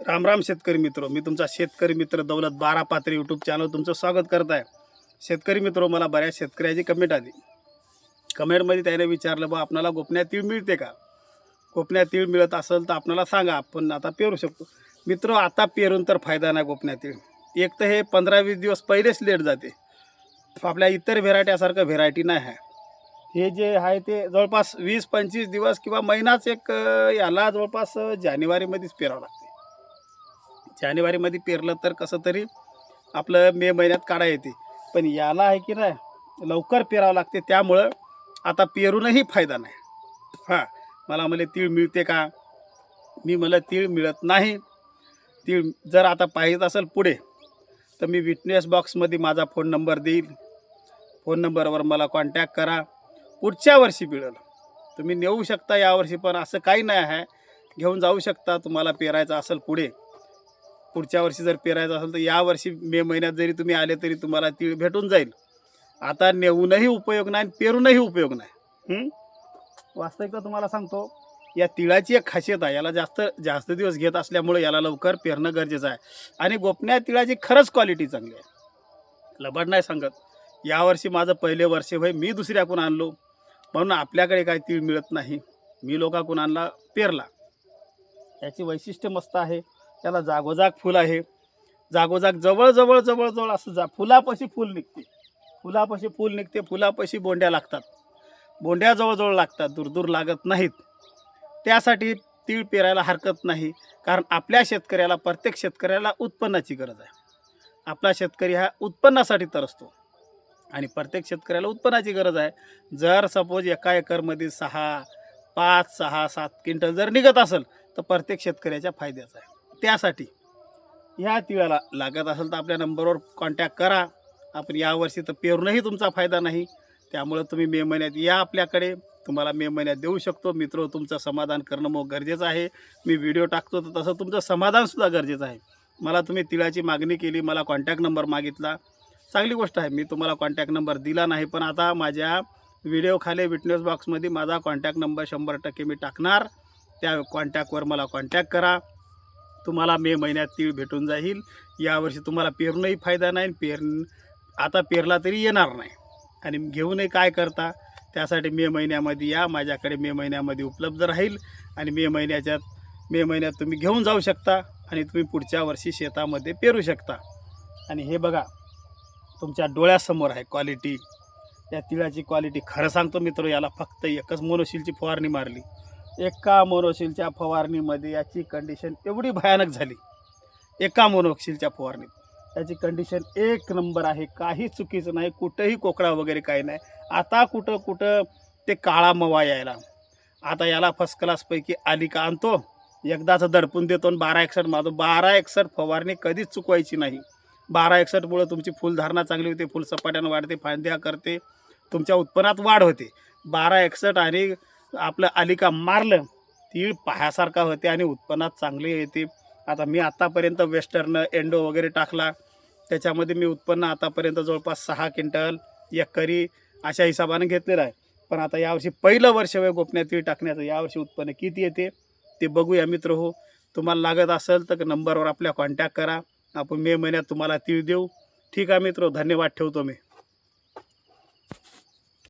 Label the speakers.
Speaker 1: राम राम शेतकरी मित्र, मी तुमचा शेतकरी मित्र दौलत बारा पात्री यूट्यूब चॅनल तुमचं स्वागत करत आहे. शेतकरी मित्र, मला बऱ्याच शेतकऱ्याची कमेंट आली. कमेंटमध्ये त्याने विचारलं, बा आपल्याला गोपन्या तीळ मिळते का? गोपन्या तीळ मिळत असेल तर आपल्याला सांगा, आपण आता पेरू शकतो. मित्र, आता पेरून तर फायदा नाही गोपन्या तीळ. एक तर हे 15-20 दिवस पहिलेच लेट जाते. आपल्या इतर व्हेरायटीसारखं व्हेरायटी नाही आहे. हे जे आहे ते जवळपास 20-25 दिवस किंवा महिनाच एक याला जवळपास जानेवारीमध्येच पेरावं लागते. जानेवारीमध्ये पेरलं तर कसं तरी आपलं मे महिन्यात काढा येते. पण याला आहे की नाही, लवकर पेरावं लागते. त्यामुळं आता पेरूनही फायदा नाही. मला तीळ मिळते का? मला तीळ मिळत नाही. तीळ जर आता पाहिजे असेल पुढे, तर मी विटनेस बॉक्समध्ये माझा फोन नंबर देईल. फोन नंबरवर मला कॉन्टॅक्ट करा. पुढच्या वर्षी मिळेल. तुम्ही नेऊ शकता यावर्षी, पण असं काही नाही आहे. घेऊन जाऊ शकता. तुम्हाला पेरायचं असेल पुढच्या वर्षी जर पेरायचं असेल तर यावर्षी मे महिन्यात जरी तुम्ही आले तरी तुम्हाला तीळ भेटून जाईल. आता नेऊनही उपयोग नाही, पेरूनही उपयोग नाही. वास्तविकता तुम्हाला सांगतो, या तिळाची एक खासियत आहे. याला जास्त दिवस घेत असल्यामुळे याला लवकर पेरणं गरजेचं आहे. आणि गोपन्या तिळाची खरंच क्वालिटी चांगली आहे. लबाड नाही सांगत. यावर्षी माझं पहिले वर्ष होय, मी दुसऱ्याकडून आणलो म्हणून आपल्याकडे काही तीळ मिळत नाही. मी लोकांकडून आणला, पेरला. याची वैशिष्ट्य मस्त आहे. त्याला जागोजाग फुल आहे. जागोजाग जवळ असं फुलापाशी फुल निघते. फुलापाशी बोंड्या लागतात. बोंड्या जवळ लागतात, दूर लागत नाहीत. त्यासाठी तीळ पेरायला हरकत नाही. कारण आपल्या शेतकऱ्याला, प्रत्येक शेतकऱ्याला उत्पन्नाची गरज आहे. आपला शेतकरी हा उत्पन्नासाठी तरसतो आणि प्रत्येक शेतकऱ्याला उत्पन्नाची गरज आहे. जर सपोज एका एकरमध्ये 5, 6, 7 क्विंटल जर निघत असेल तर प्रत्येक शेतकऱ्याच्या फायद्याचं आहे. त्यासाठी ह्या तिळाला लागत असेल तर आपल्या नंबरवर कॉन्टॅक्ट करा. आपण यावर्षी तर पेरूनही तुमचा फायदा नाही. त्यामुळं तुम्ही मे महिन्यात या आपल्याकडे. तुम्हाला मे महिन्यात देऊ शकतो. मित्र, तुमचं समाधान करणं मग गरजेचं आहे. मी व्हिडिओ टाकतो तर तसं तुमचं समाधानसुद्धा गरजेचं आहे. मला तुम्ही तिळाची मागणी केली, मला कॉन्टॅक्ट नंबर मागितला, चांगली गोष्ट आहे. मी तुम्हाला कॉन्टॅक्ट नंबर दिला नाही, पण आता माझ्या व्हिडिओ विटनेस बॉक्समध्ये माझा कॉन्टॅक्ट नंबर 100% मी टाकणार. त्या कॉन्टॅक्टवर मला कॉन्टॅक्ट करा. तुम्हाला मे महिन्यात तीळ भेटून जाईल. यावर्षी तुम्हाला पेरूनही फायदा नाही, आता पेरला तरी येणार नाही. आणि घेऊनही काय करता? त्यासाठी मे महिन्यामध्ये या. माझ्याकडे मे महिन्यामध्ये उपलब्ध राहील आणि मे महिन्यात तुम्ही घेऊन जाऊ शकता आणि तुम्ही पुढच्या वर्षी शेतामध्ये पेरू शकता. आणि हे बघा, तुमच्या डोळ्यासमोर आहे क्वालिटी. या तिळाची क्वालिटी खरं सांगतो मित्र, याला फक्त एकच मोनोशिलची फवारणी मारली. एका मोनोशिलच्या फवारणीमध्ये याची कंडिशन एवढी भयानक झाली. एका मोनोशिलच्या फवारणीत याची कंडिशन एक नंबर आहे. काही चुकीचं नाही, कुठंही कोकळा वगैरे काही नाही. आता कुठं ते काळा मवा यायला. आता याला फर्स्ट क्लासपैकी आलिका आणतो, एकदाच दडपून देतो आणि 1261 मारतो. 1261 फवारणी कधीच चुकवायची नाही. 1261मुळे तुमची फुलधारणा चांगली होते, फुलसपाट्यानं वाढते, फांद्या करते, तुमच्या उत्पन्नात वाढ होते. 1261 आणि आपलं आलिका मारलं, तीळ पाह्यासारखा होते आणि उत्पन्नात चांगले येते. आता मी आत्तापर्यंत वेस्टर्न एंडो वगैरे टाकला, त्याच्यामध्ये मी उत्पन्न आतापर्यंत जवळपास 6 क्विंटल एकरी अशा हिशोबाने घेतलेलं आहे. पण आता यावर्षी पहिलं वर्ष वेळ गोपन्या तीळ टाकण्याचं. यावर्षी उत्पन्न किती येते ते बघूया मित्र हो. तुम्हाला लागत असेल तर नंबरवर आपल्या कॉन्टॅक्ट करा. आपण मे महिन्यात तुम्हाला तीळ देऊ. ठीक आहे मित्र, धन्यवाद. ठेवतो मी.